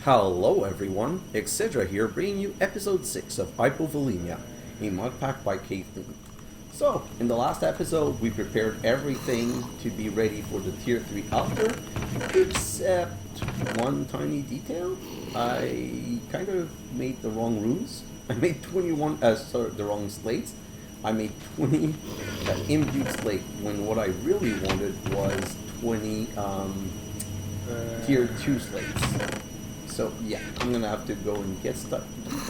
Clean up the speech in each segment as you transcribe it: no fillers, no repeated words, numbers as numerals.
Hello everyone, xHedra here, bringing you episode 6 of Hypovolemia, a Modpack by Caithleen. So, in the last episode, we prepared everything to be ready for the tier 3 altar, except one tiny detail. I kind of made the wrong runes. I made the wrong slates. I made 20 imbued slate, when what I really wanted was 20 tier 2 slates. So yeah, I'm gonna have to go and get stuff. I don't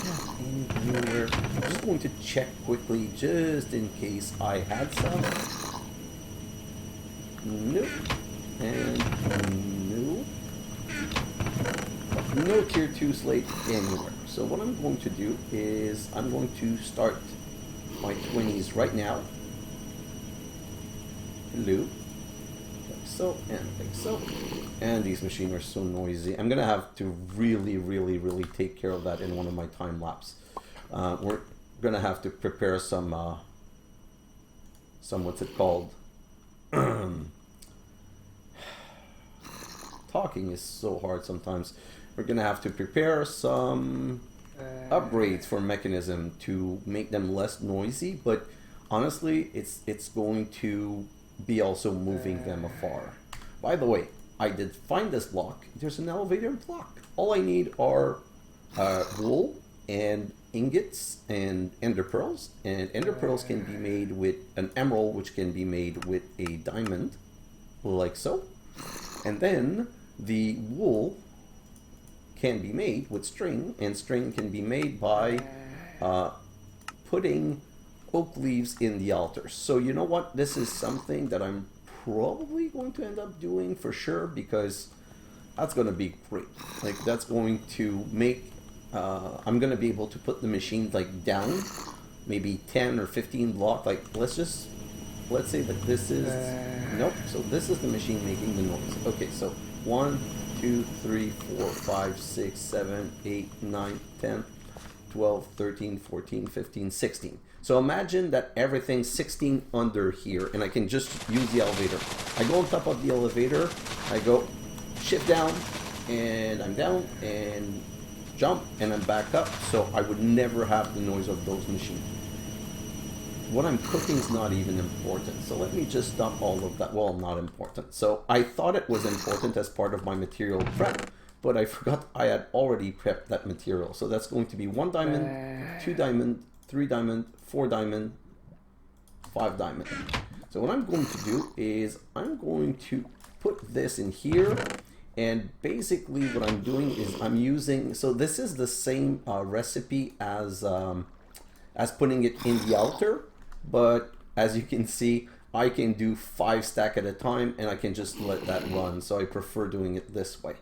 have any anywhere. I'm just going to check quickly, just in case I had some. Nope. And no. No tier 2 slate anywhere. So what I'm going to do is I'm going to start my 20s right now. Hello. So, and like so. And these machines are so noisy. I'm gonna have to really take care of that in one of my time lapse. We're gonna have to prepare some what's it called? Talking is so hard sometimes. We're gonna have to prepare some upgrades for mechanism to make them less noisy, but honestly it's going to be also moving them afar. By the way, I did find this block. There's an elevator block. All I need are wool and ingots and ender pearls. And ender pearls can be made with an emerald, which can be made with a diamond, like so. And then the wool can be made with string, and string can be made by putting oak leaves in the altars. So you know what? This is something that I'm probably going to end up doing for sure, because that's going to be great. Like, that's going to make I'm going to be able to put the machine like down maybe 10 or 15 block. Like, let's say that this is nope, so this is the machine making the noise. Okay, so 1 2 3 4 5 6 7 8 9 10 12 13 14 15 16. So imagine that everything's 16 under here, and I can just use the elevator. I go on top of the elevator, I go shift down, and I'm down, and jump, and I'm back up, so I would never have the noise of those machines. What I'm cooking is not even important, so let me just stop all of that. Well, not important. So I thought it was important as part of my material prep, but I forgot I had already prepped that material. So that's going to be 1 diamond, 2 diamond, 3 diamond, 4 diamond, 5 diamond. So what I'm going to do is I'm going to put this in here, and basically what I'm doing is I'm using, so this is the same recipe as putting it in the altar, but as you can see, I can do 5 stack at a time, and I can just let that run. So I prefer doing it this way.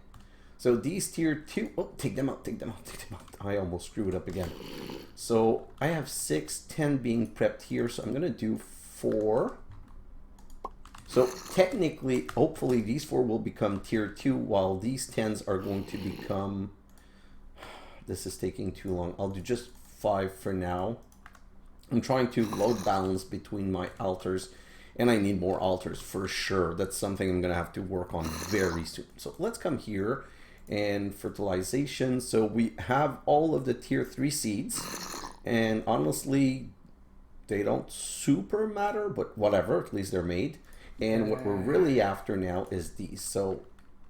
So these tier 2, oh, take them out. I almost screwed up again. So I have 6, 10 being prepped here, so I'm gonna do 4. So technically, hopefully these 4 will become tier 2, while these 10s are going to become, this is taking too long. I'll do just 5 for now. I'm trying to load balance between my altars, and I need more altars for sure. That's something I'm gonna have to work on very soon. So let's come here and fertilization. So we have all of the tier 3 seeds, and honestly they don't super matter, but whatever, at least they're made. And what we're really after now is these. So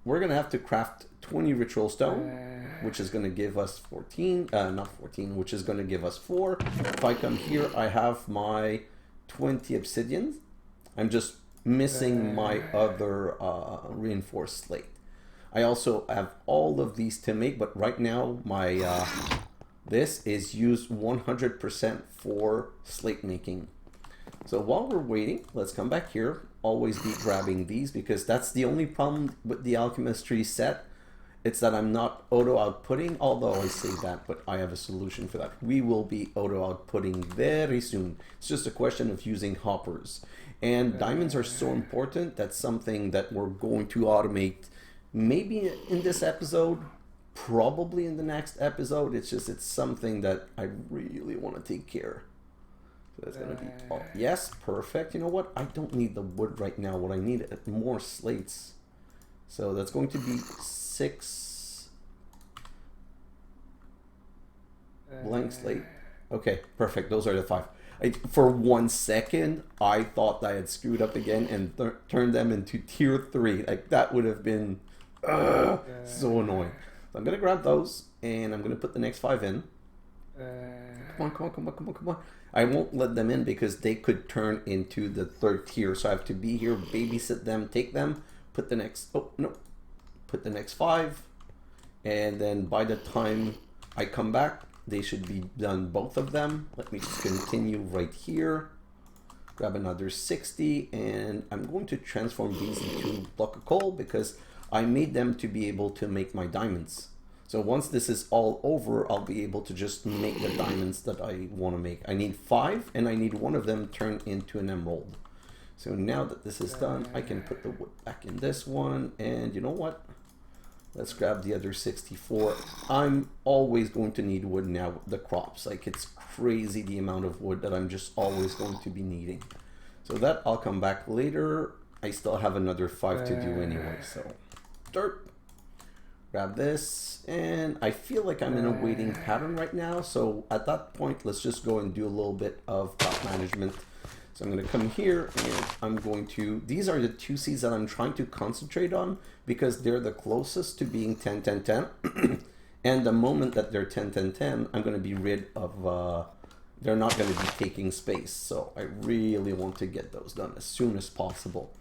we're gonna have to craft 20 ritual stone, which is gonna give us 14, not 14, which is gonna give us 4. If I come here, I have my 20 obsidian. I'm just missing my other reinforced slate. I also have all of these to make, but right now my this is used 100% for slate making. So while we're waiting, let's come back here. Always be grabbing these, because that's the only problem with the alchemist tree set. It's that I'm not auto outputting, although I say that, but I have a solution for that. We will be auto outputting very soon. It's just a question of using hoppers. And diamonds are so important. That's something that we're going to automate, maybe in this episode, probably in the next episode. It's something that I really want to take care. So that's going to be, oh, yes, perfect. You know what? I don't need the wood right now. What I need is more slates. So that's going to be 6 blank slate. Okay, perfect. Those are the 5. For 1 second, I thought I had screwed up again and turned them into tier 3. Like, that would have been so annoying. So I'm going to grab those, and I'm going to put the next 5 in. Come on, come on, come on, come on, come on. I won't let them in because they could turn into the 3rd tier. So I have to be here, babysit them, take them, put the next... Oh, no. Put the next 5. And then by the time I come back, they should be done, both of them. Let me just continue right here. Grab another 60, and I'm going to transform these into a block of coal because I made them to be able to make my diamonds. So once this is all over, I'll be able to just make the diamonds that I want to make. I need 5, and I need 1 of them turned into an emerald. So now that this is done, I can put the wood back in this one, and you know what? Let's grab the other 64. I'm always going to need wood now with the crops. Like, it's crazy the amount of wood that I'm just always going to be needing. So that I'll come back later. I still have another 5 to do anyway. So dirt. Grab this. And I feel like I'm in a waiting pattern right now. So at that point, let's just go and do a little bit of crop management. So I'm going to come here and I'm going to, these are the 2 seeds that I'm trying to concentrate on because they're the closest to being 10, 10, 10. And the moment that they're 10, 10, 10, I'm going to be rid of, they're not going to be taking space. So I really want to get those done as soon as possible.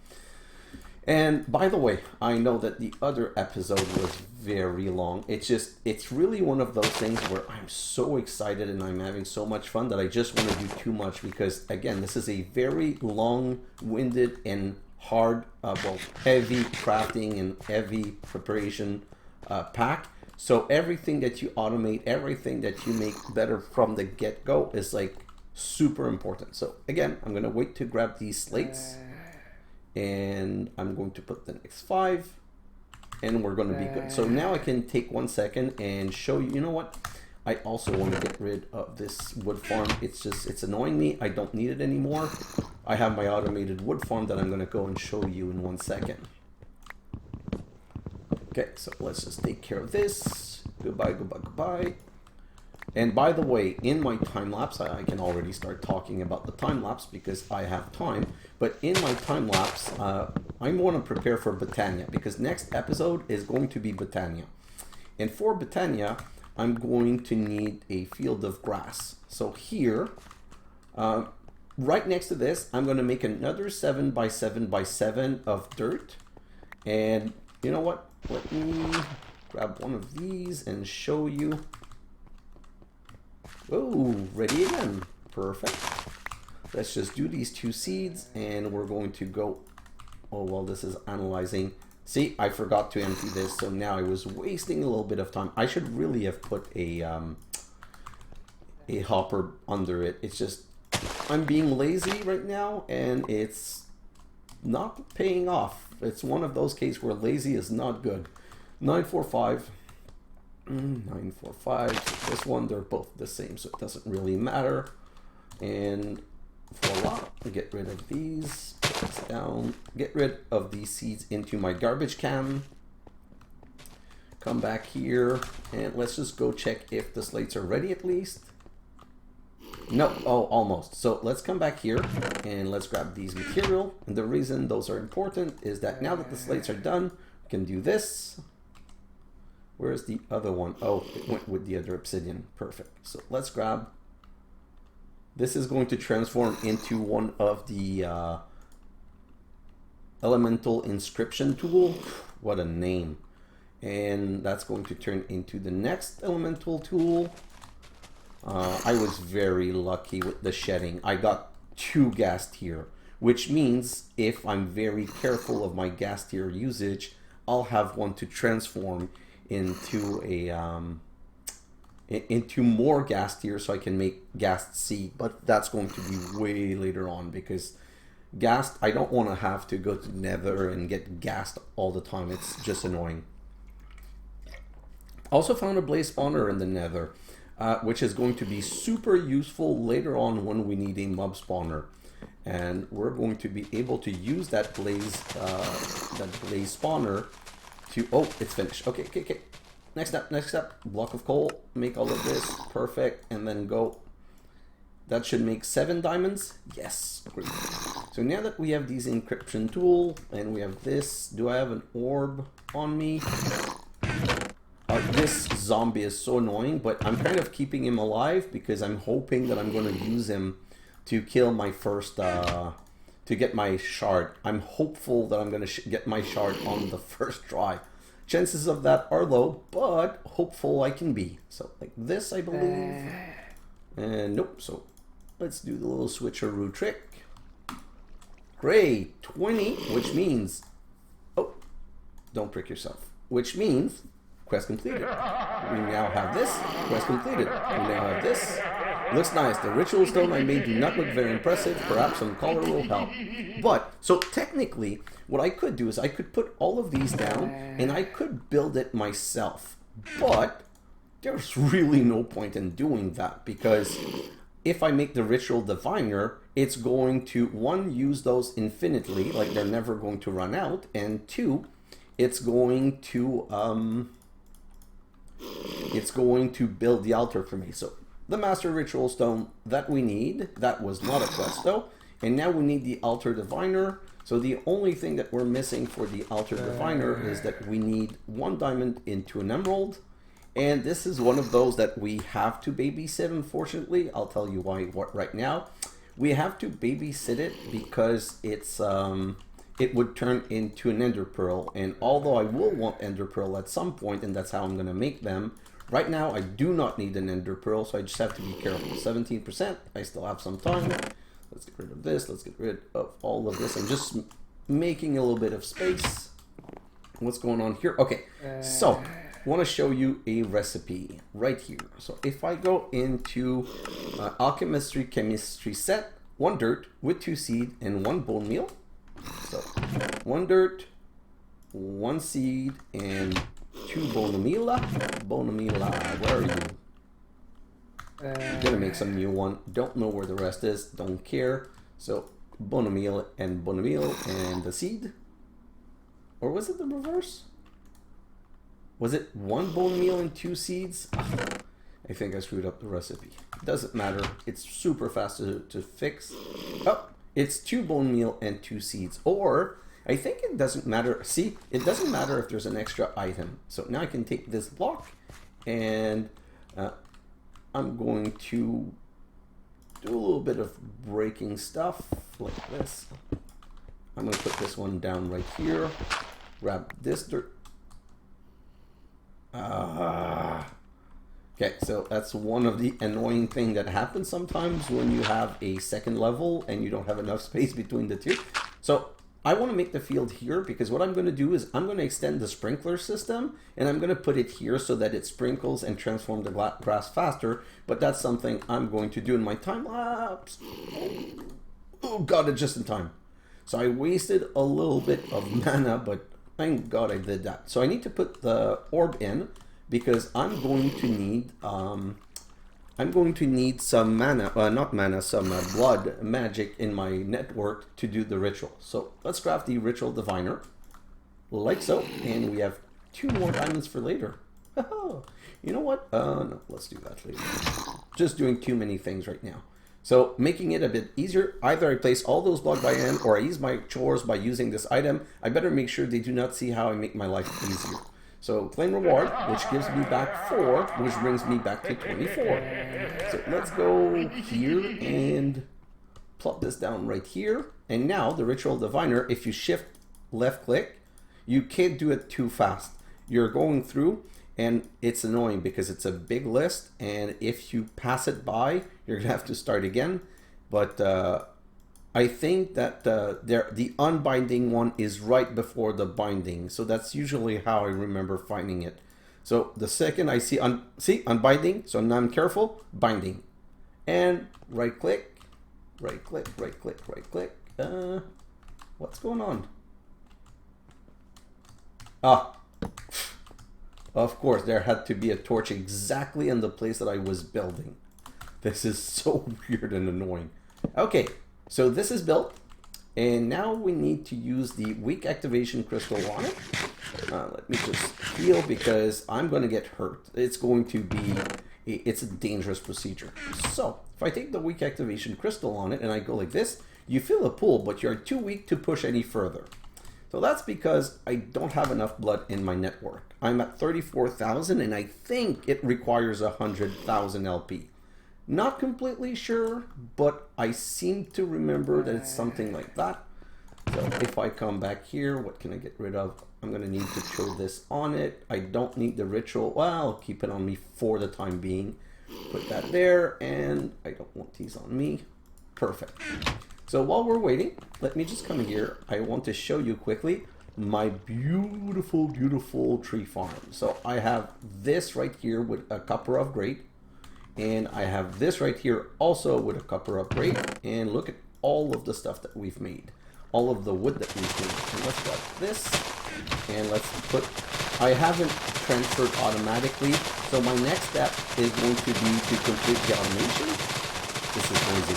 And by the way, I know that the other episode was very long. It's really one of those things where I'm so excited and I'm having so much fun that I just want to do too much because, again, this is a very long-winded and hard, heavy crafting and heavy preparation pack. So everything that you automate, everything that you make better from the get-go is like super important. So again, I'm going to wait to grab these slates. And I'm going to put the next 5 and we're going to be good. So now I can take 1 second and show you, you know what? I also want to get rid of this wood farm. It's annoying me. I don't need it anymore. I have my automated wood farm that I'm going to go and show you in 1 second. Okay, so let's just take care of this. Goodbye, goodbye, goodbye. And by the way, in my time lapse, I can already start talking about the time lapse because I have time. But in my time lapse, I want to prepare for Botania because next episode is going to be Botania. And for Botania, I'm going to need a field of grass. So here, right next to this, I'm going to make another 7 by 7 by 7 of dirt. And you know what? Let me grab one of these and show you. Oh, ready again. Perfect. Let's just do these 2 seeds and we're going to go. Oh, well, this is analyzing. See, I forgot to empty this, so now I was wasting a little bit of time. I should really have put a hopper under it. It's just, I'm being lazy right now and it's not paying off. It's one of those cases where lazy is not good. 945. 945. This one, they're both the same, so it doesn't really matter. And voila, get rid of these, put this down, get rid of these seeds into my garbage can. Come back here and let's just go check if the slates are ready at least. No, oh, almost. So let's come back here and let's grab these material. And the reason those are important is that now that the slates are done, we can do this. Where's the other one? Oh, it went with the other obsidian. Perfect. So let's grab. This is going to transform into one of the elemental inscription tool. What a name. And that's going to turn into the next elemental tool. I was very lucky with the shedding. I got 2 Ghast Tears, which means if I'm very careful of my Ghast Tears usage, I'll have one to transform into a into more Ghast Tears so I can make Ghast Seed, but that's going to be way later on because Ghast, I don't want to have to go to Nether and get Ghast all the time. It's just annoying. Also found a blaze spawner in the Nether, which is going to be super useful later on when we need a mob spawner, and we're going to be able to use that blaze spawner to. Oh, it's finished. Okay. next step, block of coal, make all of this, perfect, and then go. That should make 7 diamonds. Yes, great. So now that we have these encryption tool, and we have this, do I have an orb on me? This zombie is so annoying, but I'm kind of keeping him alive because I'm hoping that I'm going to use him to kill my first, to get my shard. I'm hopeful that I'm going to get my shard on the first try. Chances of that are low, but hopeful I can be. So like this, I believe. And nope, so let's do the little switcheroo trick. Great, 20, which means, oh, don't prick yourself. Which means, quest completed. We now have this, quest completed. We now have this. Looks nice. The ritual stone I made do not look very impressive. Perhaps some color will help. But, so technically, what I could do is I could put all of these down and I could build it myself. But, there's really no point in doing that because if I make the ritual diviner, it's going to, 1, use those infinitely, like they're never going to run out, and 2, it's going to build the altar for me. So the master ritual stone that we need, that was not a quest though, and now we need the altar diviner. So the only thing that we're missing for the altar diviner is that we need 1 diamond into an emerald. And this is one of those that we have to babysit, unfortunately. I'll tell you why right now. We have to babysit it because it's it would turn into an ender pearl. And although I will want ender pearl at some point, and that's how I'm going to make them, right now I do not need an ender pearl, so I just have to be careful. 17%, I still have some time. Let's get rid of this. Let's get rid of all of this. I'm just making a little bit of space. What's going on here? Okay, so I want to show you a recipe right here. So if I go into alchemistry chemistry set, 1 dirt with 2 seed and 1 bone meal. So 1 dirt, 1 seed, and 2 bone meal. Bone meal, where are you? Gonna make some new one. Don't know where the rest is. Don't care. So bone meal and the seed. Or was it the reverse? Was it 1 bone meal and 2 seeds? I think I screwed up the recipe. Doesn't matter. It's super fast to fix. Oh, it's 2 bone meal and 2 seeds. Or, I think it doesn't matter. See, it doesn't matter if there's an extra item. So now I can take this block and I'm going to do a little bit of breaking stuff like this. I'm going to put this one down right here. Grab this dirt. Okay, so that's one of the annoying things that happens sometimes when you have a second level and you don't have enough space between the two. So I want to make the field here because what I'm going to do is I'm going to extend the sprinkler system and I'm going to put it here so that it sprinkles and transforms the grass faster. But that's something I'm going to do in my time lapse. Oh, got it just in time. So I wasted a little bit of mana, but thank God I did that. So I need to put the orb in because I'm going to need some mana, some blood magic in my network to do the ritual. So let's craft the ritual diviner, like so, and we have 2 more diamonds for later. You know what? No, let's do that later. Just doing too many things right now. So making it a bit easier, either I place all those blocks by hand or I use my chores by using this item. I better make sure they do not see how I make my life easier. So claim reward, which gives me back 4, which brings me back to 24. So let's go here and plop this down right here. And now the ritual diviner, if you shift left click, you can't do it too fast. You're going through and it's annoying because it's a big list, and if you pass it by, you're gonna have to start again. But I think that the unbinding one is right before the binding, so that's usually how I remember finding it. So the second I see unbinding, so now I'm careful, binding, and right click, right click, right click, right click. What's going on? Of course, there had to be a torch exactly in the place that I was building. This is so weird and annoying. Okay, so this is built. And now we need to use the weak activation crystal on it. Let me just heal because I'm going to get hurt. It's going to be, it's a dangerous procedure. So if I take the weak activation crystal on it and I go like this, you feel a pull, but you're too weak to push any further. So that's because I don't have enough blood in my network. I'm at 34,000 and I think it requires 100,000 LP. Not completely sure, but I seem to remember that it's something like that. So if I come back here, what can I get rid of? I'm going to need to throw this on it. I don't need the ritual. Well, I'll keep it on me for the time being. Put that there, and I don't want these on me. Perfect. So while we're waiting, let me just come here. I want to show you quickly my beautiful, beautiful tree farm. So I have this right here with a copper upgrade. And I have this right here also with a copper upgrade. And look at all of the stuff that we've made. All of the wood that we've made. And let's grab this. And let's put... I haven't transferred automatically. So my next step is going to be to complete the automation. This is noisy.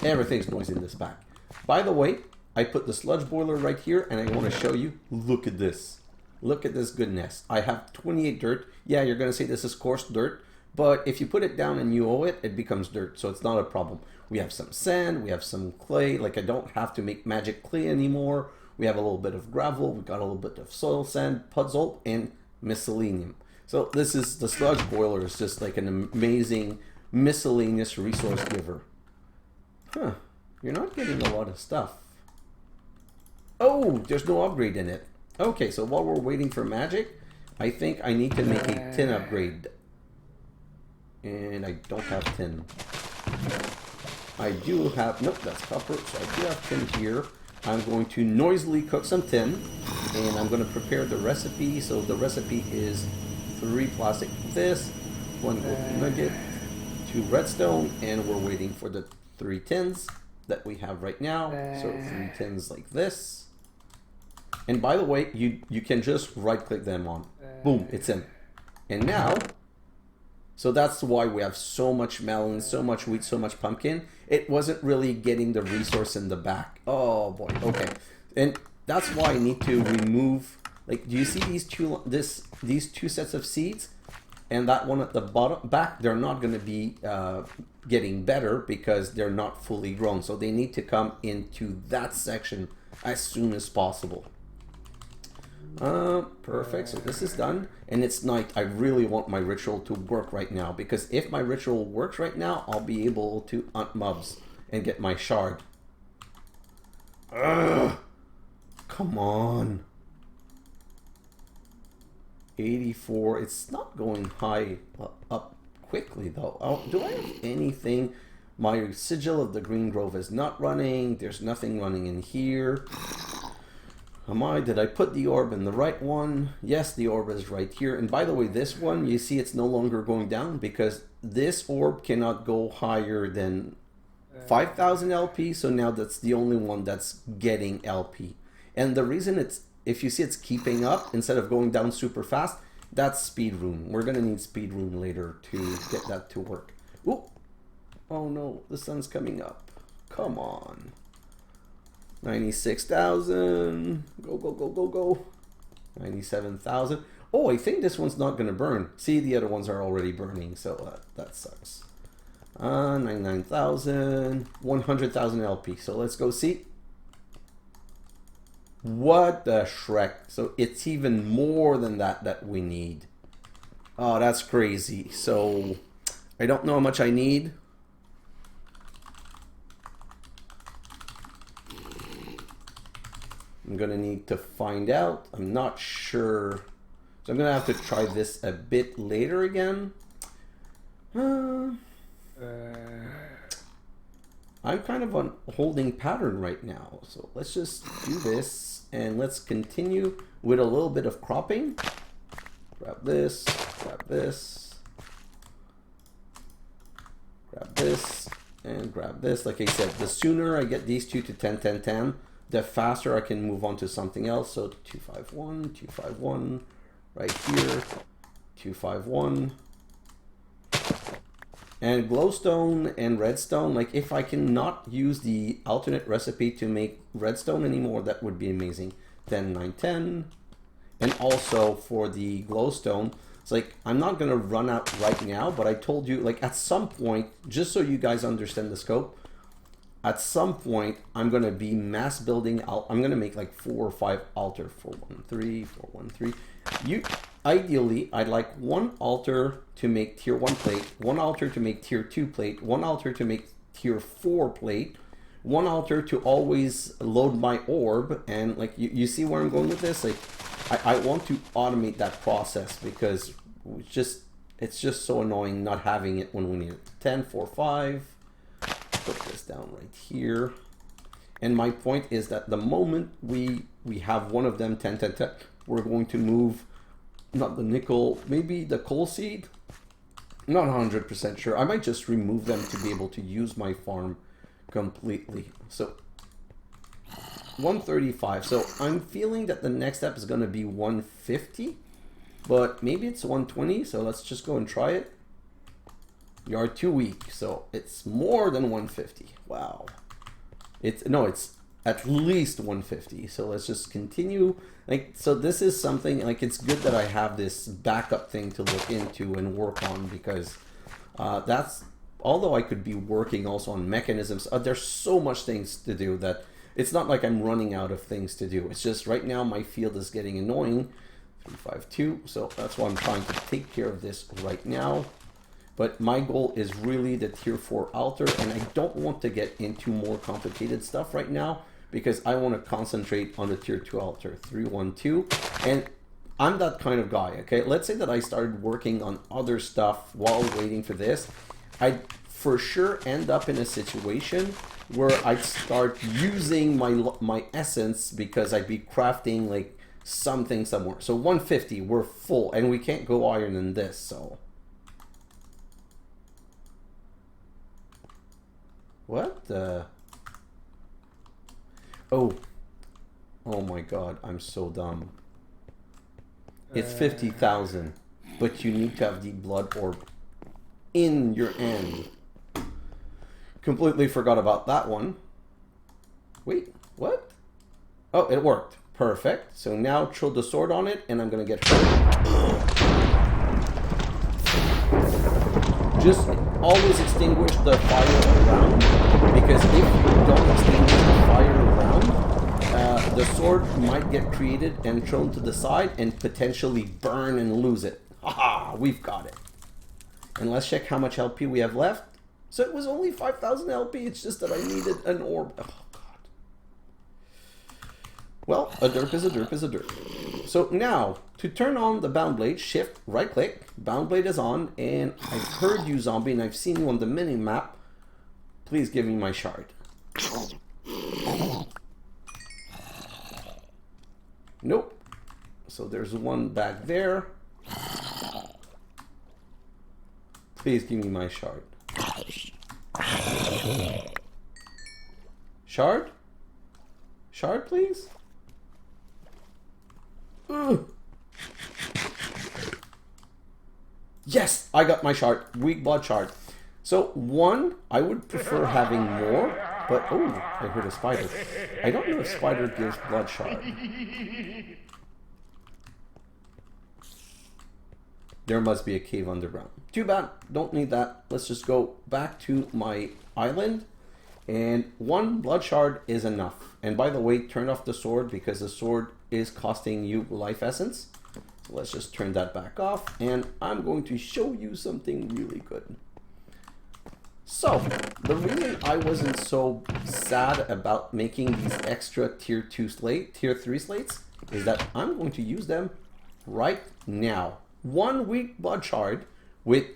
Everything's noisy in this pack. By the way, I put the sludge boiler right here. And I want to show you. Look at this. Look at this goodness. I have 28 dirt. Yeah, you're going to say this is coarse dirt, but if you put it down and you owe it, it becomes dirt, so it's not a problem. We have some sand, we have some clay, like I don't have to make magic clay anymore. We have a little bit of gravel, we got a little bit of soil sand, puzzle, and miscellaneum. So this is, the sludge boiler is just like an amazing miscellaneous resource giver. Huh, you're not getting a lot of stuff. Oh, there's no upgrade in it. Okay, so while we're waiting for magic, I think I need to make a tin upgrade. And I don't have tin. I do have, nope, that's copper, so I do have tin here. I'm going to noisily cook some tin, and I'm going to prepare the recipe. So the recipe is 3 plastic of this, 1 golden nugget, 2 redstone, and we're waiting for the 3 tins that we have right now. So 3 tins like this. And by the way, you can just right click them on. Boom, it's in. And now, so that's why we have so much melon, so much wheat, so much pumpkin. It wasn't really getting the resource in the back. Oh boy, okay. And that's why I need to remove, like, do you see these two sets of seeds? And that one at the bottom back, they're not going to be getting better because they're not fully grown. So they need to come into that section as soon as possible. Perfect. So this is done, and it's night. I really want my ritual to work right now, because if my ritual works right now, I'll be able to hunt mobs and get my shard. Ugh. Come on. 84. It's not going high up quickly though. Oh, do I have anything? My sigil of the Green Grove is not running. There's nothing running in here. Did I put the orb in the right one? Yes, the orb is right here. And by the way, this one, you see it's no longer going down because this orb cannot go higher than 5,000 LP. So now that's the only one that's getting LP. And the reason it's, if you see it's keeping up instead of going down super fast, that's speed rune. We're going to need speed rune later to get that to work. Ooh. Oh no, the sun's coming up. Come on. 96,000. Go, go, go, go, go. 97,000. Oh, I think this one's not going to burn. See, the other ones are already burning, so that sucks. 99,000. 100,000 LP. So let's go see. What the Shrek. So it's even more than that we need. Oh, that's crazy. So I don't know how much I need. I'm gonna need to find out. I'm not sure. So I'm gonna have to try this a bit later again. I'm kind of on holding pattern right now. So let's just do this and let's continue with a little bit of cropping. Grab this, grab this, grab this, and grab this. Like I said, the sooner I get these two to 10, 10, 10, the faster I can move on to something else. So 251, 251, right here, 251. And glowstone and redstone, like if I cannot use the alternate recipe to make redstone anymore, that would be amazing. 10, 9, 10. And also for the glowstone, it's like I'm not gonna run out right now, but I told you, like at some point, just so you guys understand the scope, at some point I'm gonna be mass building. I'm gonna make like 4 or 5 altar. 413, 413. Ideally, I'd like one altar to make tier 1 plate, one altar to make tier 2 plate, one altar to make tier 4 plate, one altar to always load my orb. And like you see where I'm going with this? Like I want to automate that process because it's just so annoying not having it when we need it. 10, 4, 5. Put this down right here. And my point is that the moment we have one of them 10, 10, 10, we're going to move, not the nickel, maybe the coal seed. I'm not 100% sure. I might just remove them to be able to use my farm completely. So 135. So I'm feeling that the next step is going to be 150, but maybe it's 120. So let's just go and try it. You are too weak, so it's more than 150. Wow. It's at least 150. So let's just continue. Like, so this is something, like, it's good that I have this backup thing to look into and work on, because that's, although I could be working also on mechanisms, there's so much things to do that it's not like I'm running out of things to do. It's just right now my field is getting annoying. 352. So that's why I'm trying to take care of this right now. But my goal is really the tier 4 altar, and I don't want to get into more complicated stuff right now because I want to concentrate on the tier 2 altar. 312. And I'm that kind of guy, okay? Let's say that I started working on other stuff while waiting for this. I'd for sure end up in a situation where I'd start using my essence because I'd be crafting like something somewhere. So 150, we're full, and we can't go higher than this, so. What the? Oh my god, I'm so dumb. It's 50,000, but you need to have the blood orb in your end. Completely forgot about that one. Wait, what? Oh, it worked. Perfect. So now throw the sword on it, and I'm gonna get hurt. Just always extinguish the fire around, because if you don't extinguish the fire around, the sword might get created and thrown to the side and potentially burn and lose it. Haha, we've got it. And let's check how much LP we have left. So it was only 5,000 LP, it's just that I needed an orb. Oh, God. Well, a derp is a derp is a derp. So now, to turn on the bound blade, shift, right click, bound blade is on, and I've heard you, zombie, and I've seen you on the mini map. Please give me my shard. Nope. So there's one back there. Please give me my shard. Shard? Shard, please? Ugh. Yes, I got my shard. Weak blood shard. So one, I would prefer having more, but oh, I heard a spider. I don't know if spider gives blood shard. There must be a cave underground. Too bad, don't need that. Let's just go back to my island, and one blood shard is enough. And by the way, turn off the sword because the sword is costing you life essence. So let's just turn that back off, and I'm going to show you something really good. So, the reason I wasn't so sad about making these extra tier 3 slates is that I'm going to use them right now. One weak blood shard with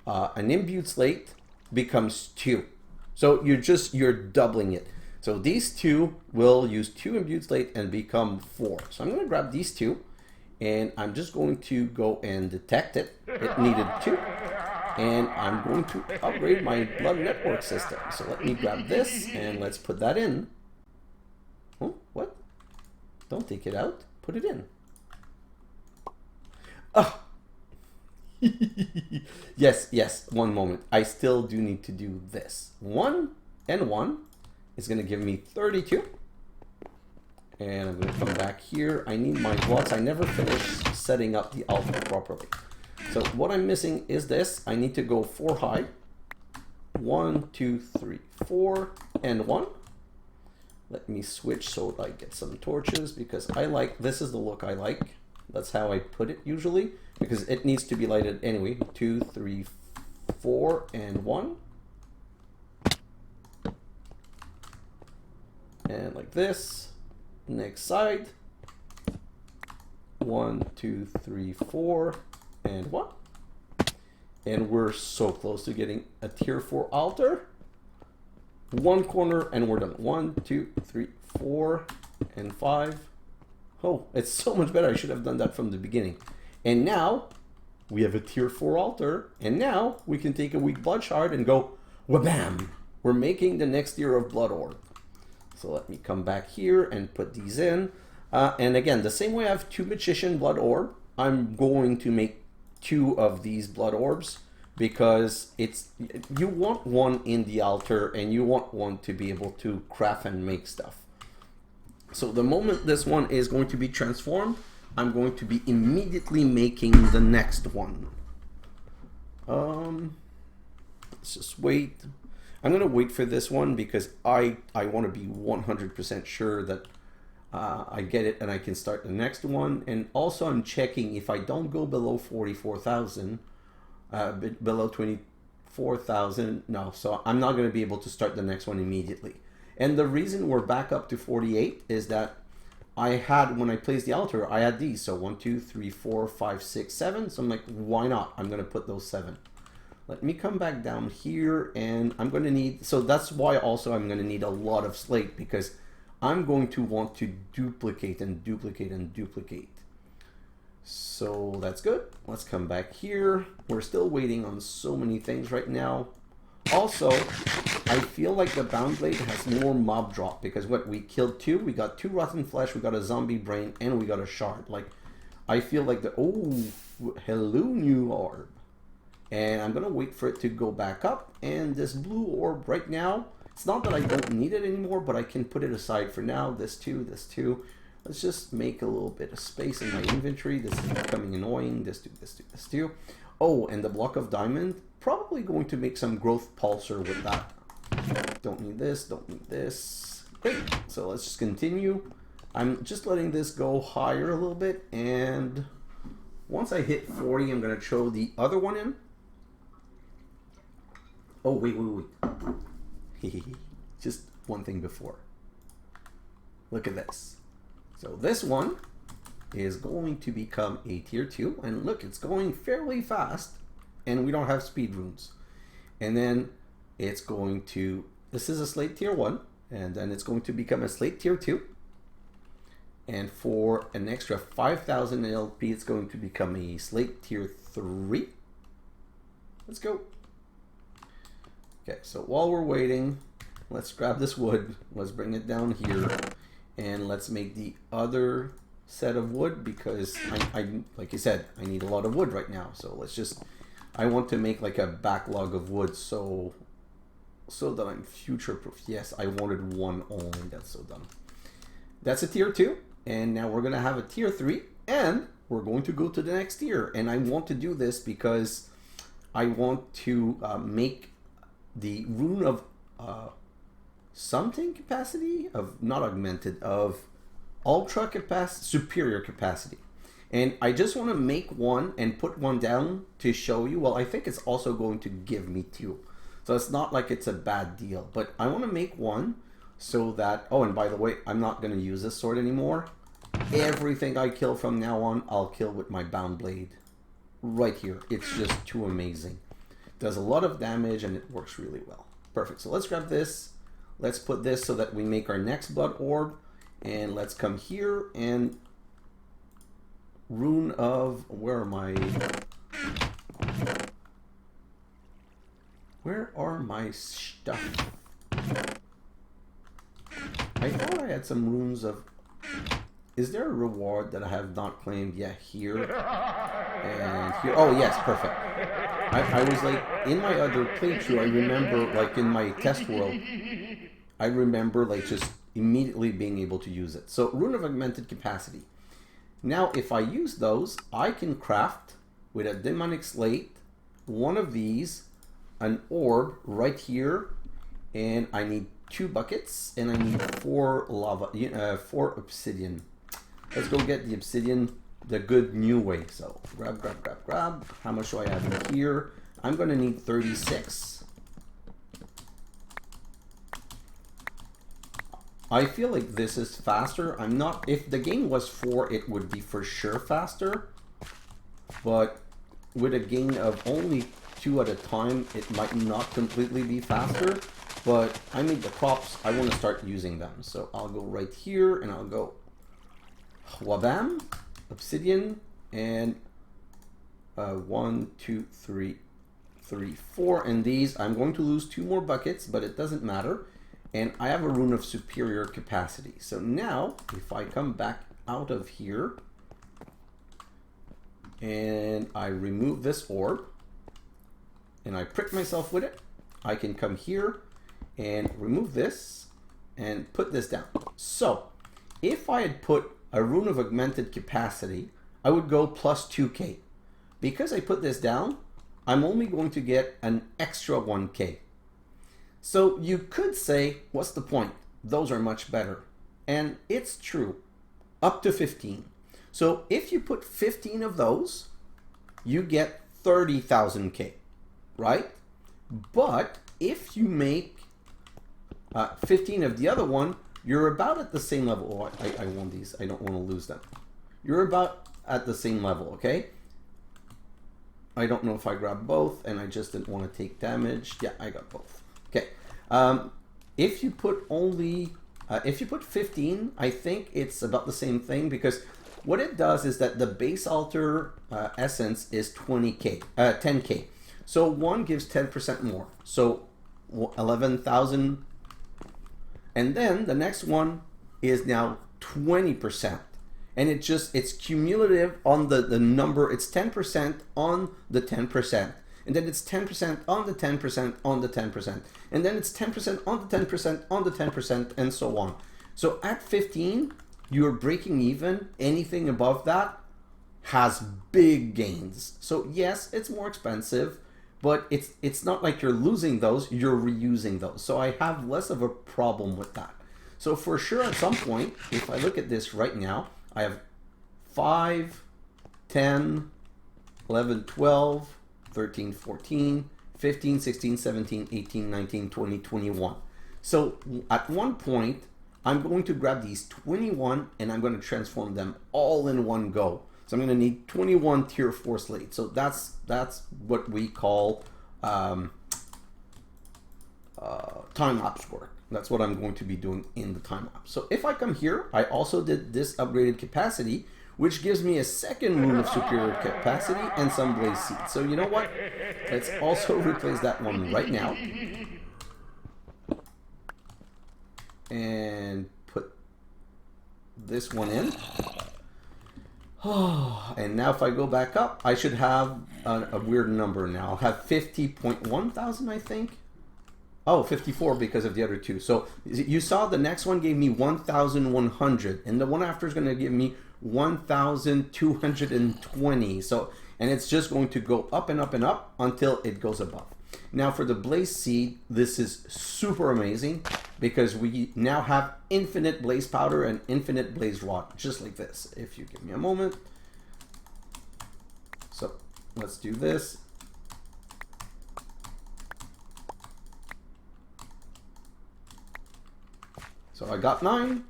an imbued slate becomes 2. So you're doubling it. So these 2 will use 2 imbued slate and become 4. So I'm going to grab these 2, and I'm just going to go and detect it. It needed 2. And I'm going to upgrade my blood network system. So let me grab this and let's put that in. Oh, what? Don't take it out. Put it in. Oh, Yes, yes, one moment. I still do need to do this. 1 and 1 is going to give me 32. And I'm going to come back here. I need my blocks. I never finished setting up the altar properly. So what I'm missing is this. I need to go 4 high. 1, 2, 3, 4, and 1. Let me switch so I get some torches because I like, this is the look I like. That's how I put it usually because it needs to be lighted anyway. 2, 3, 4, and 1. And like this. Next side. 1, 2, 3, 4, and 1. And we're so close to getting a tier 4 altar. 1 corner and we're done. 1, 2, 3, 4, and 5. Oh, it's so much better. I should have done that from the beginning. And now we have a tier 4 altar. And now we can take a weak blood shard and go wha-bam. We're making the next tier of blood orb. So let me come back here and put these in. And again, the same way I have 2 magician blood orb, I'm going to make 2 of these blood orbs because it's, you want one in the altar and you want one to be able to craft and make stuff. So the moment this one is going to be transformed, I'm going to be immediately making the next one. Let's just wait. I'm going to wait for this one because I want to be 100% sure that I get it and I can start the next one. And also I'm checking if I don't go below 44,000, below 24,000, no. So I'm not going to be able to start the next one immediately. And the reason we're back up to 48 is that I had, when I placed the altar, I had these. So 1, 2, 3, 4, 5, 6, 7. So I'm like, why not? I'm going to put those 7. Let me come back down here and I'm going to need, so that's why also I'm going to need a lot of slate because I'm going to want to duplicate and duplicate and duplicate. So that's good. Let's come back here. We're still waiting on so many things right now. Also, I feel like the bound blade has more mob drop because what, we killed 2, we got 2 rotten flesh, we got a zombie brain, and we got a shard. Like, I feel like the, oh, hello new orb. And I'm going to wait for it to go back up. And this blue orb right now, it's not that I don't need it anymore, but I can put it aside for now. This too, this too. Let's just make a little bit of space in my inventory. This is becoming annoying. This too, this too, this too. Oh, and the block of diamond. Probably going to make some growth pulsar with that. Don't need this, don't need this. Great. So let's just continue. I'm just letting this go higher a little bit. And once I hit 40, I'm going to throw the other one in. Oh, wait. Just one thing before. Look at this. So this one is going to become a tier 2. And look, it's going fairly fast. And we don't have speed runes. And then it's going to, this is a slate tier 1. And then it's going to become a slate tier 2. And for an extra 5,000 LP, it's going to become a slate tier 3. Let's go. Okay, so while we're waiting, let's grab this wood, let's bring it down here, and let's make the other set of wood because I like I said, I need a lot of wood right now. So let's just, I want to make like a backlog of wood so that I'm future proof. Yes, I wanted 1 only, that's so dumb. That's a tier 2, and now we're gonna have a tier 3, and we're going to go to the next tier. And I want to do this because I want to make the rune of something capacity, of not augmented, of ultra capacity, superior capacity. And I just want to make one and put one down to show you. Well, I think it's also going to give me 2. So it's not like it's a bad deal, but I want to make one so that, oh, and by the way, I'm not going to use this sword anymore. Everything I kill from now on, I'll kill with my bound blade right here. It's just too amazing. Does a lot of damage and it works really well. Perfect. So let's grab this. Let's put this so that we make our next blood orb. And let's come here and rune of, where are my stuff? I thought I had some runes of, is there a reward that I have not claimed? Yeah, here. And here, oh yes, perfect. I was like, in my other playthrough, I remember, like in my test world, I remember like just immediately being able to use it. So Rune of Augmented Capacity. Now if I use those, I can craft with a demonic slate one of these, an orb right here, and I need 2 buckets, and I need 4 lava, 4 obsidian. Let's go get the obsidian the good new way. So grab, grab, grab, grab. How much do I have in here? I'm going to need 36. I feel like this is faster. I'm not, if the game was 4, it would be for sure faster. But with a gain of only 2 at a time, it might not completely be faster. But I made the crops, I want to start using them. So I'll go right here and I'll go wabam, obsidian, and 1, 2, 3, 4. And these, I'm going to lose 2 more buckets, but it doesn't matter. And I have a rune of superior capacity. So now, if I come back out of here, and I remove this orb, and I prick myself with it, I can come here and remove this and put this down. So if I had put a rune of augmented capacity, I would go plus 2k. Because I put this down, I'm only going to get an extra 1k. So you could say, what's the point? Those are much better. And it's true, up to 15. So if you put 15 of those, you get 30,000k, right? But if you make 15 of the other one, you're about at the same level. Oh, I want these. I don't want to lose them. You're about at the same level, okay? I don't know if I grabbed both, and I just didn't want to take damage. Yeah, I got both. Okay. If you put only, if you put 15, I think it's about the same thing, because what it does is that the base altar essence is 20k, 10k. So one gives 10% more. So 11,000. And then the next one is now 20%. And it's cumulative on the number. It's 10% on the 10%. And then it's 10% on the 10% on the 10%. And then it's 10% on the 10% on the 10%, and so on. So at 15, you're breaking even. Anything above that has big gains. So yes, it's more expensive, but it's not like you're losing those, you're reusing those. So I have less of a problem with that. So for sure, at some point, if I look at this right now, I have 5, 10, 11, 12, 13, 14, 15, 16, 17, 18, 19, 20, 21. So at one point, I'm going to grab these 21 and I'm going to transform them all in one go. So I'm going to need 21 tier 4 slates. So that's what we call time-lapse work. That's what I'm going to be doing in the time-lapse. So if I come here, I also did this upgraded capacity, which gives me a second rune of superior capacity and some blaze seeds. So you know what? Let's also replace that one right now. And put this one in. And now if I go back up, I should have a weird number now. I'll have 50.1 thousand, I think. Oh, 54 because of the other two. So you saw the next one gave me 1,100, and the one after is going to give me 1,220. So, and it's just going to go up and up and up until it goes above. Now for the blaze seed, this is super amazing because we now have infinite blaze powder and infinite blaze rod, just like this. If you give me a moment. So let's do this. So I got 9.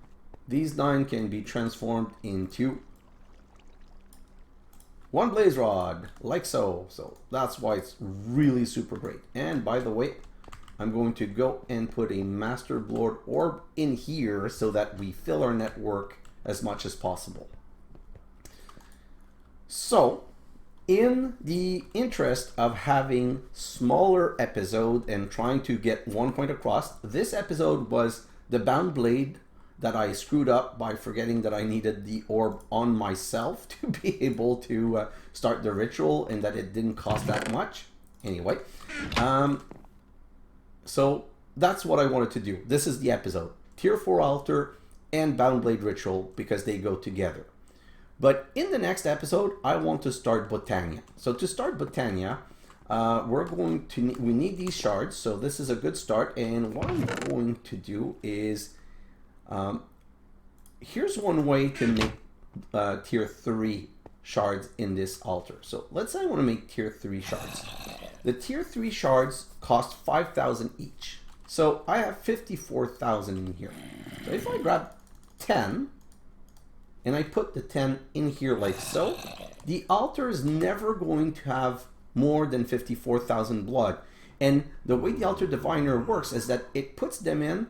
These 9 can be transformed into 1 blaze rod, like so. So that's why it's really super great. And by the way, I'm going to go and put a Master Lord orb in here so that we fill our network as much as possible. So, in the interest of having smaller episode and trying to get one point across, this episode was the Bound Blade, that I screwed up by forgetting that I needed the orb on myself to be able to start the ritual, and that it didn't cost that much. Anyway, so that's what I wanted to do. This is the episode. Tier 4 altar and Boundblade ritual, because they go together. But in the next episode, I want to start Botania. So to start Botania, we need these shards. So this is a good start. And what I'm going to do is, here's one way to make tier 3 shards in this altar. So let's say I want to make tier 3 shards. The tier 3 shards cost 5,000 each. So I have 54,000 in here. So if I grab 10, and I put the 10 in here like so, the altar is never going to have more than 54,000 blood. And the way the altar diviner works is that it puts them in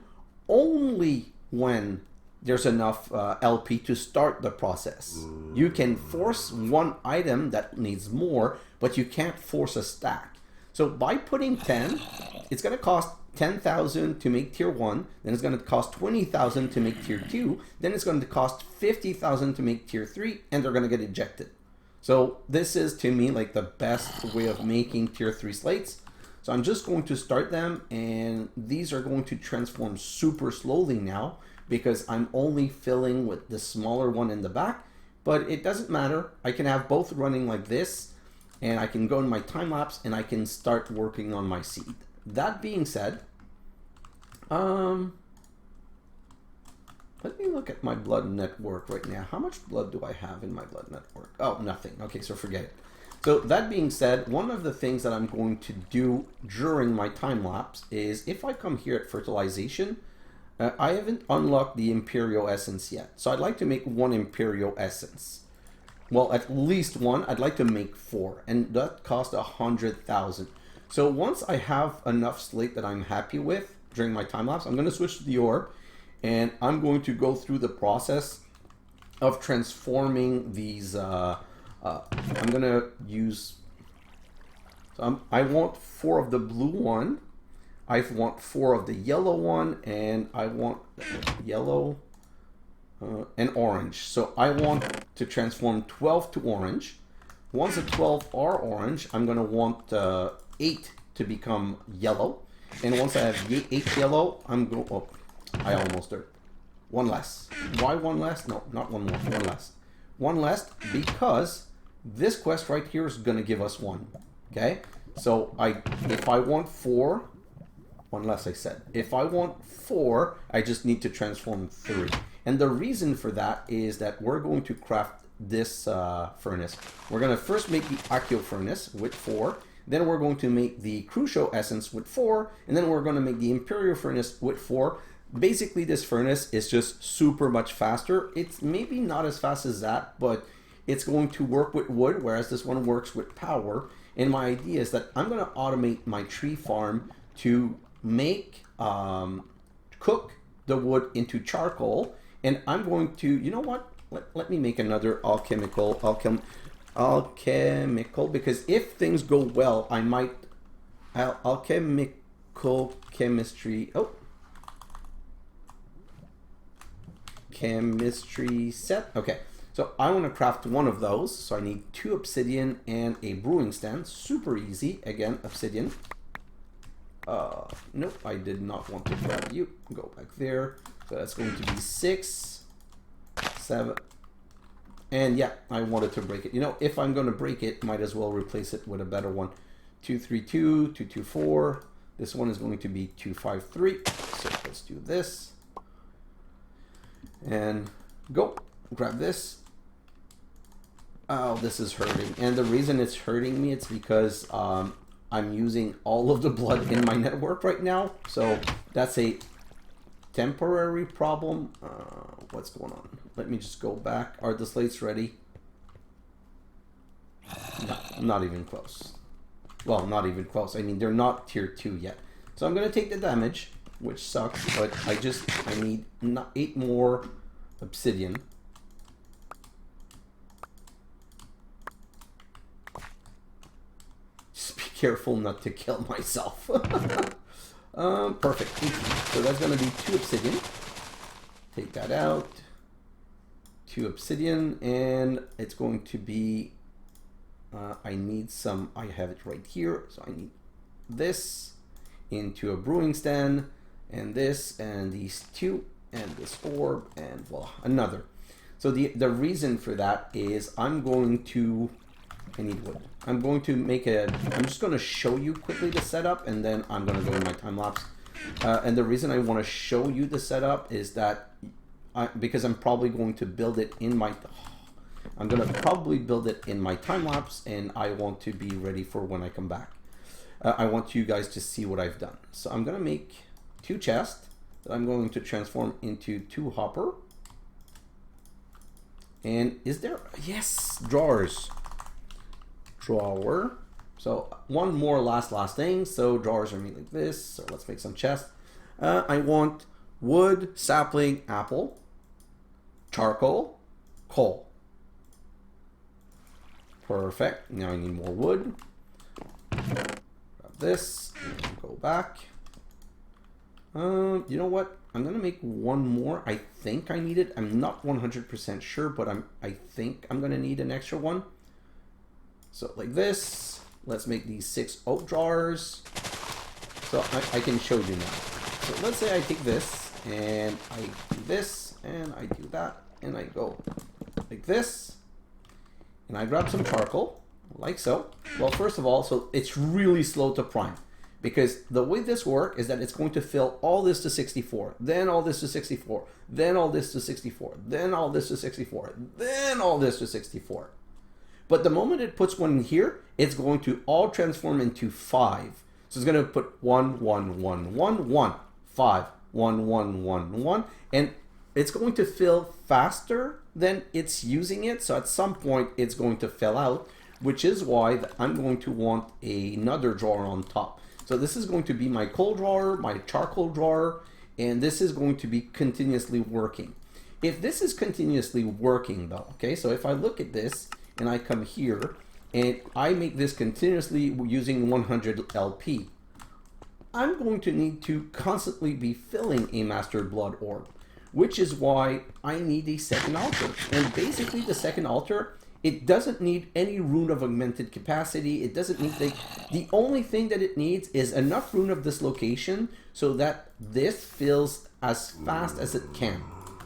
only when there's enough LP to start the process. You can force one item that needs more, but you can't force a stack. So by putting 10, it's going to cost 10,000 to make tier 1, then it's going to cost 20,000 to make tier 2, then it's going to cost 50,000 to make tier 3, and they're going to get ejected. So this is, to me, like the best way of making tier 3 slates. So I'm just going to start them, and these are going to transform super slowly now, because I'm only filling with the smaller one in the back, but it doesn't matter. I can have both running like this, and I can go in my time lapse, and I can start working on my seed. That being said, let me look at my blood network right now. How much blood do I have in my blood network? Oh, nothing. Okay, so forget it. So that being said, one of the things that I'm going to do during my time lapse is, if I come here at fertilization, I haven't unlocked the Imperial Essence yet. So I'd like to make 1 Imperial Essence. Well, at least 1. I'd like to make 4, and that costs 100,000. So once I have enough slate that I'm happy with during my time lapse, I'm going to switch to the orb, and I'm going to go through the process of transforming these. I'm going to use. So I want 4 of the blue one. I want 4 of the yellow one, and I want yellow and orange. So I want to transform 12 to orange. Once the 12 are orange, I'm going to want 8 to become yellow. And once I have 8 yellow, I'm going... Oh, I almost did. 1 less. Why 1 less? No, not 1 more. 1 less. 1 less because this quest right here is going to give us 1. Okay? So if I want 4... 1 less, I said. If I want 4, I just need to transform 3. And the reason for that is that we're going to craft this furnace. We're going to first make the Accio furnace with 4. Then we're going to make the Crucio Essence with 4. And then we're going to make the Imperial furnace with 4. Basically, this furnace is just super much faster. It's maybe not as fast as that, but it's going to work with wood, whereas this one works with power. And my idea is that I'm going to automate my tree farm to make, cook the wood into charcoal. And I'm going to, you know what? Let me make another alchemical, because if things go well, I might, alchemical chemistry, chemistry set. Okay, so I want to craft 1 of those. So I need 2 obsidian and a brewing stand. Super easy. Again, obsidian. Nope, I did not want to grab you. Go back there. So that's going to be 6, 7. And yeah, I wanted to break it. You know, if I'm going to break it, might as well replace it with a better one. 232, 224. This one is going to be 253. So let's do this. And go. Grab this. Oh, this is hurting. And the reason it's hurting me, it's because I'm using all of the blood in my network right now. So that's a temporary problem. What's going on? Let me just go back. Are the slates ready? No, not even close. Well, not even close. I mean, they're not tier 2 yet. So I'm going to take the damage, which sucks, but I need 8 more obsidian. Just be careful not to kill myself. Perfect. So that's going to be 2 obsidian. take that out. 2 obsidian, and it's going to be, I need some, I have it right here, so I need this into a brewing stand, and this, and these 2, and this orb, and voila, another. So the reason for that is I'm going to, I need wood. I'm going to make I'm just going to show you quickly the setup, and then I'm going to go in my time lapse. And the reason I want to show you the setup is that because I'm probably going to build it in my, I'm going to probably build it in my time lapse, and I want to be ready for when I come back. I want you guys to see what I've done. So I'm going to make 2 chests that I'm going to transform into 2 hopper. And is there, yes, drawers. Drawer. So one more last thing. So drawers are made like this. So let's make some chests. I want wood, sapling, apple, charcoal, coal. Perfect. Now I need more wood. Grab this and go back. You know what? I'm gonna make one more. I think I need it. I'm not 100% sure, but I think I'm gonna need an extra one. So like this, let's make these 6 oak drawers. So I can show you now. So let's say I take this and I do this and I do that and I go like this and I grab some charcoal like so. Well, first of all, so it's really slow to prime because the way this works is that it's going to fill all this to 64, then all this to 64, then all this to 64, then all this to 64, then all this to 64. But the moment it puts one in here, it's going to all transform into 5. So it's going to put 1, 1, 1, 1, 1, 5, 1, 1, 1, 1. And it's going to fill faster than it's using it. So at some point, it's going to fill out, which is why I'm going to want another drawer on top. So this is going to be my coal drawer, my charcoal drawer, and this is going to be continuously working. If this is continuously working though, okay, so if I look at this, and I come here and I make this continuously using 100 LP, I'm going to need to constantly be filling a Master Blood Orb, which is why I need a second altar. And basically the second altar, it doesn't need any rune of augmented capacity. It doesn't need the only thing that it needs is enough rune of dislocation so that this fills as fast as it can,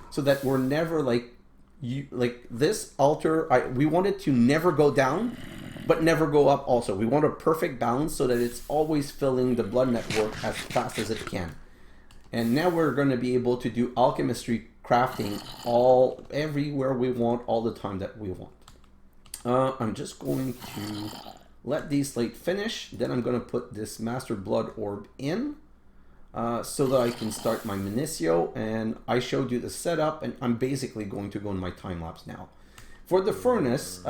so that we're never like this altar, we want it to never go down, but never go up also. We want a perfect balance so that it's always filling the blood network as fast as it can. And now we're going to be able to do alchemistry crafting everywhere we want, all the time that we want. I'm just going to let these slate finish. Then I'm going to put this Master Blood Orb in. So that I can start my Minicio, and I showed you the setup, and I'm basically going to go in my time lapse now. For the furnace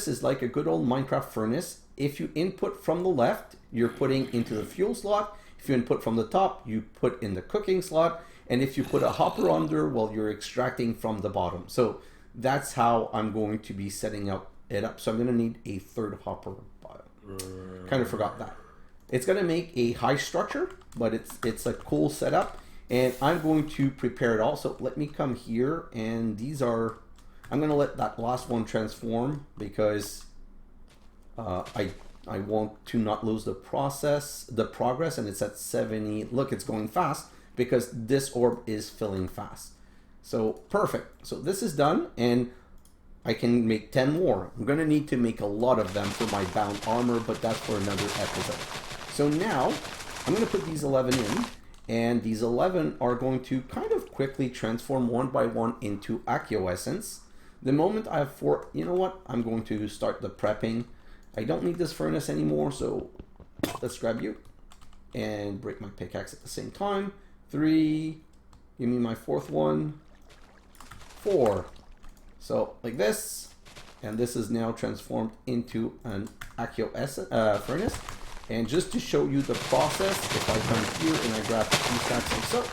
is like a good old Minecraft furnace. If you input from the left, you're putting into the fuel slot. If you input from the top, you put in the cooking slot. And if you put a hopper under, well, you're extracting from the bottom. So that's how I'm going to be setting it up. So I'm going to need a 3rd hopper. Kind of forgot that. It's going to make a high structure, but it's a cool setup, and I'm going to prepare it all. So let me come here, and these are, I'm going to let that last one transform because I want to not lose the progress, and it's at 70. Look, it's going fast because this orb is filling fast. So perfect. So this is done, and I can make 10 more. I'm going to need to make a lot of them for my bound armor, but that's for another episode. So now I'm going to put these 11 in, and these 11 are going to kind of quickly transform one by one into Accio Essence. The moment I have 4, you know what? I'm going to start the prepping. I don't need this furnace anymore, so let's grab you and break my pickaxe at the same time. 3, give me my 4th one, 4. So like this, and this is now transformed into an Accio furnace. And just to show you the process, if I come here and I grab 2 stacks like so,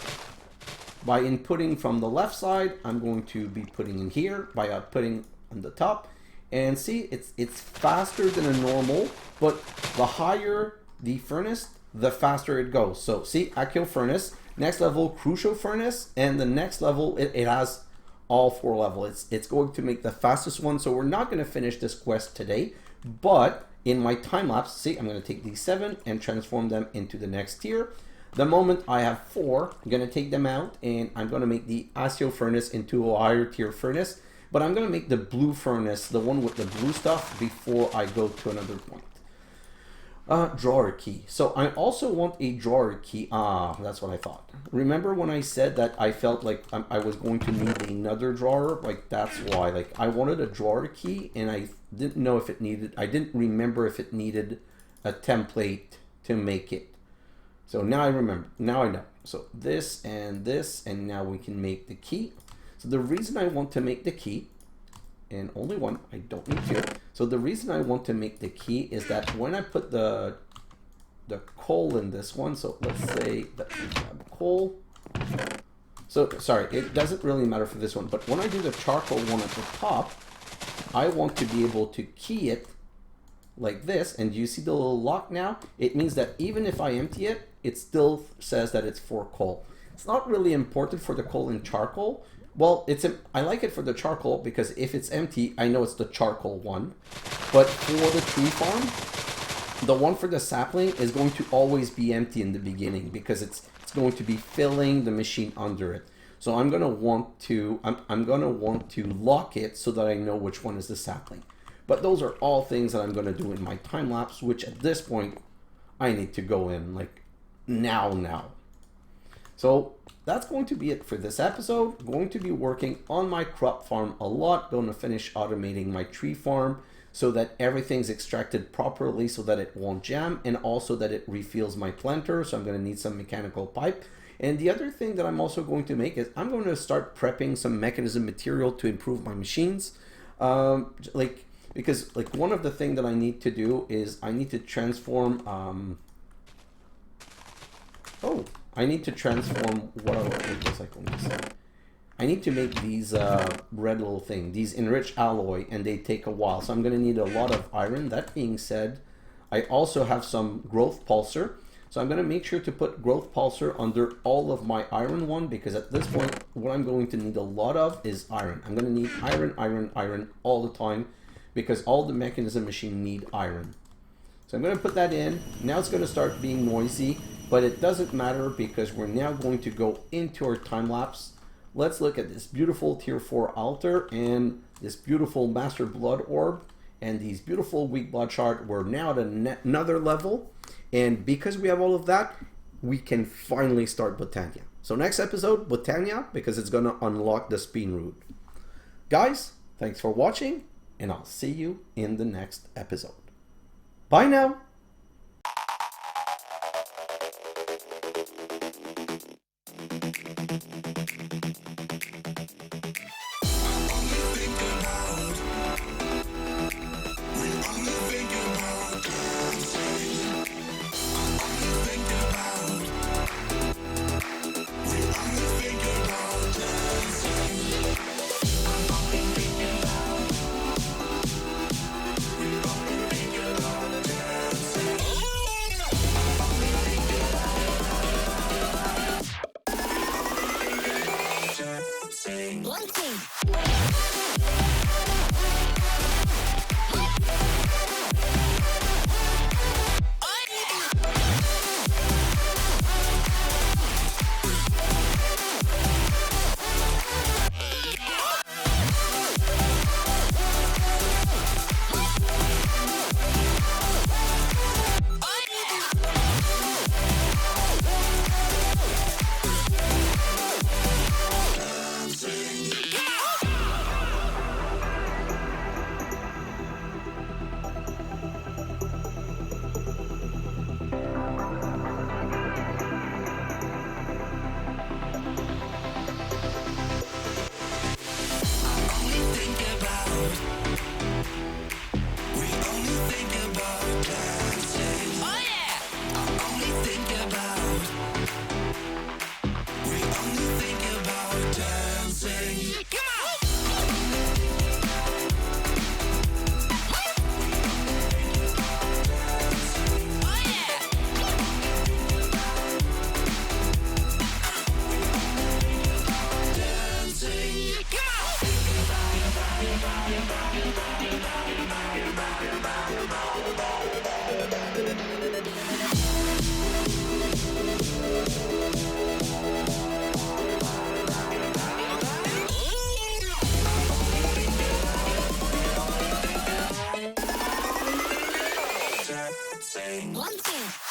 by inputting from the left side, I'm going to be putting in here by outputting on the top. And see, it's faster than a normal, but the higher the furnace, the faster it goes. So see, Accio furnace, Next level, crucial furnace, and the next level, it has all 4 levels. It's going to make the fastest one, so we're not going to finish this quest today, but in my time lapse, see, I'm going to take these 7 and transform them into the next tier. The moment I have 4, I'm going to take them out, and I'm going to make the Asio furnace into a higher tier furnace, but I'm going to make the blue furnace, the one with the blue stuff, before I go to another point. Drawer key. So I also want a drawer key. That's what I thought. Remember when I said that I felt like I was going to need another drawer? Like, that's why. Like, I wanted a drawer key, and I didn't know if it needed, I didn't remember if it needed a template to make it. So now I remember. Now I know. So this, and now we can make the key. So the reason I want to make the key, and only one, I don't need 2. So the reason I want to make the key is that when I put the coal in this one, so let's say that we have coal. So sorry, it doesn't really matter for this one, but when I do the charcoal one at the top, I want to be able to key it like this, and you see the little lock now? It means that even if I empty it, it still says that it's for coal. It's not really important for the coal and charcoal. Well, I like it for the charcoal because if it's empty, I know it's the charcoal one. But for the tree farm, the one for the sapling is going to always be empty in the beginning because it's going to be filling the machine under it. So I'm gonna want to lock it so that I know which one is the sapling. But those are all things that I'm gonna do in my time lapse, which at this point I need to go in like now. So that's going to be it for this episode. Going to be working on my crop farm a lot. Going to finish automating my tree farm so that everything's extracted properly so that it won't jam, and also that it refills my planter. So I'm going to need some mechanical pipe. And the other thing that I'm also going to make is I'm going to start prepping some mechanism material to improve my machines. Because one of the things that I need to do is I need to transform I need to transform what was I going to say? I need to make these red little thing, these enriched alloy, and they take a while. So I'm going to need a lot of iron. That being said, I also have some growth pulsar. So I'm going to make sure to put growth pulsar under all of my iron one, because at this point, what I'm going to need a lot of is iron. I'm going to need iron all the time because all the mechanism machine need iron. So I'm going to put that in. Now it's going to start being noisy, but it doesn't matter because we're now going to go into our time lapse. Let's look at this beautiful tier 4 altar and this beautiful master blood orb and these beautiful weak blood shard. We're now at another level, and because we have all of that, we can finally start Botania. So next episode, Botania, because it's going to unlock the spin route. Guys, thanks for watching, and I'll see you in the next episode. Bye now. Dancing.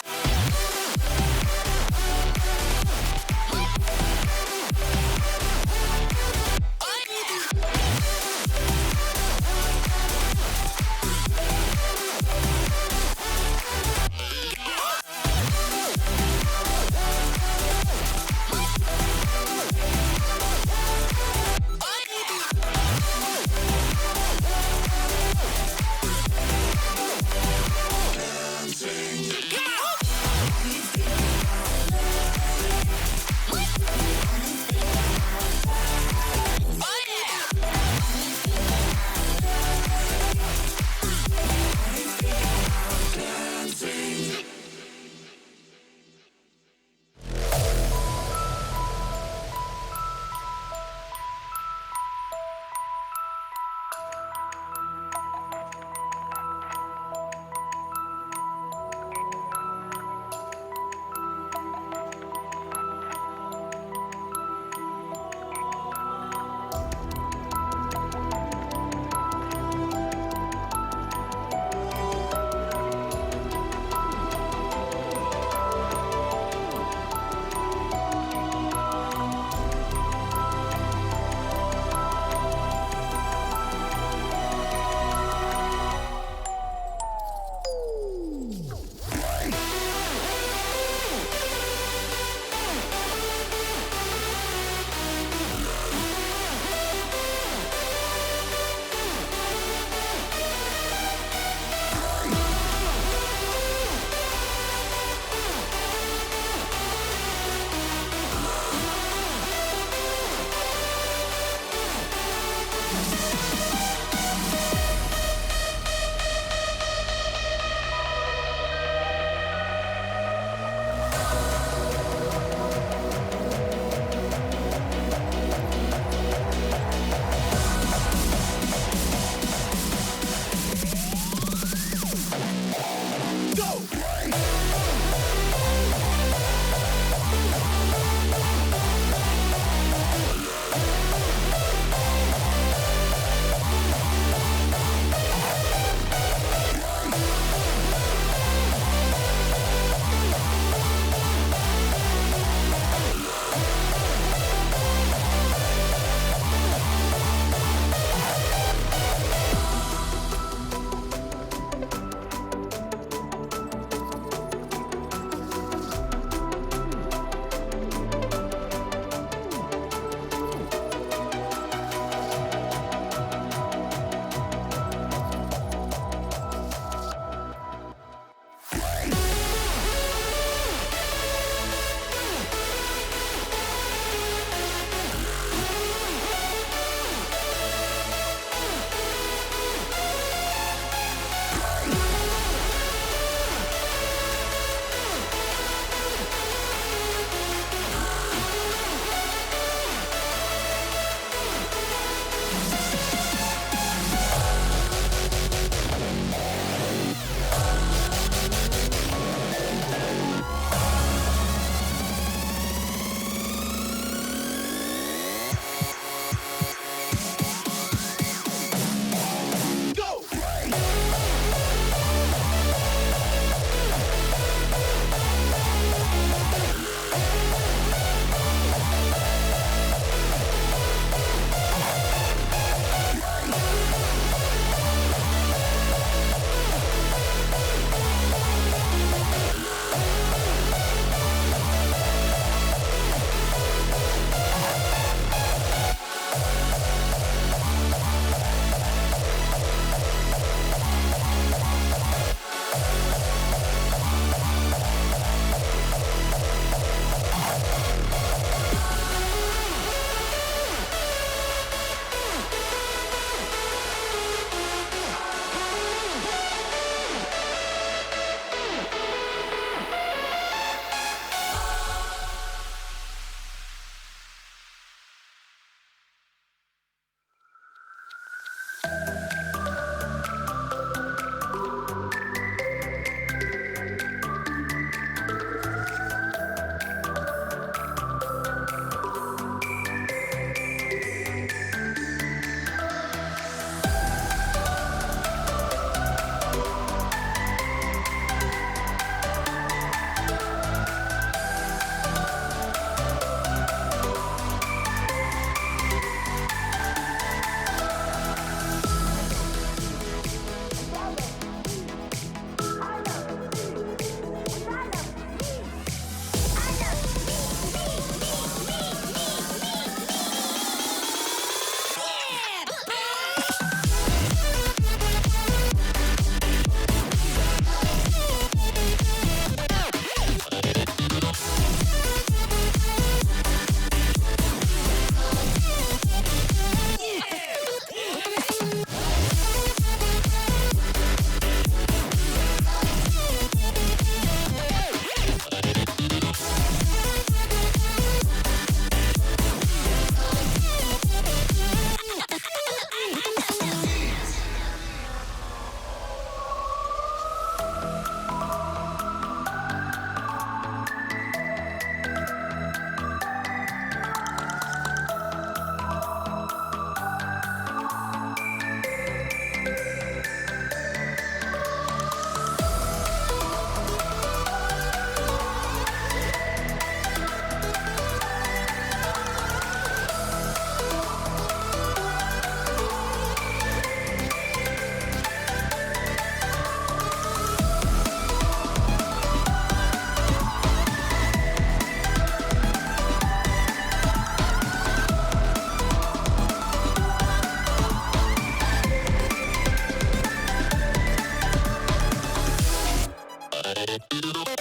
Bye.